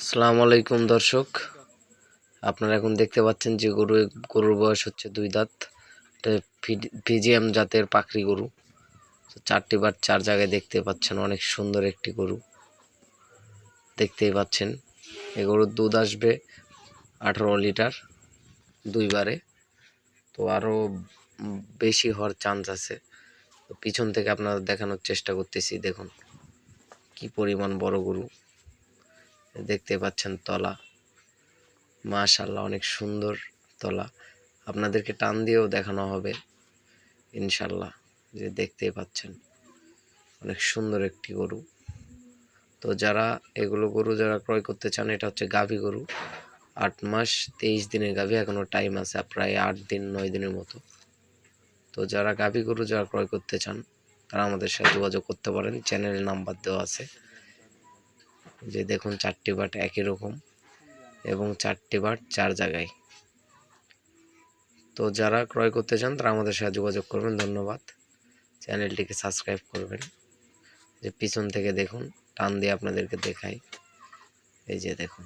আসসালামু আলাইকুম দর্শক, আপনারা এখন দেখতে পাচ্ছেন যে গরুর বয়স হচ্ছে 2 দাঁত। এটা ফিজিয়াম জাতের পাকড়ি গরু। চারটি বাট 4 জায়গায় দেখতে পাচ্ছেন, অনেক সুন্দর একটি গরু দেখতেই পাচ্ছেন। এই গরুর দুধ আসবে 18 লিটার 2 বারে, তো আরও বেশি হওয়ার চান্স আছে। তো পিছন থেকে আপনাদের দেখানোর চেষ্টা করতেছি। দেখুন কি পরিমাণ বড় গরু, দেখতে পাচ্ছেন তলা, মাশাআল্লাহ অনেক সুন্দর তলা। আপনাদেরকে টান দিয়েও দেখানো হবে ইনশাল্লাহ, যে দেখতেই পাচ্ছেন অনেক সুন্দর একটি গরু। তো যারা এগুলো গরু যারা ক্রয় করতে চান, এটা হচ্ছে গাভী গরু, 8 মাস 23 দিনের গাভী, এখনো টাইম আছে প্রায় 8 দিন 9 দিনের মতো। তো যারা গাভী গরু যারা ক্রয় করতে চান তারা আমাদের সাথে যোগাযোগ করতে পারেন, চ্যানেলের নাম্বার দেওয়া আছে। যে দেখুন 4টি বাট একই রকম এবং 4টি বাট 4 জায়গায়। তো যারা ক্রয় করতে চান তারা আমাদের সাথে যোগাযোগ করবেন। ধন্যবাদ। চ্যানেলটিকে সাবস্ক্রাইব করবেন। যে পিছন থেকে দেখুন, টান দিয়ে আপনাদেরকে দেখাই, এই যে দেখুন।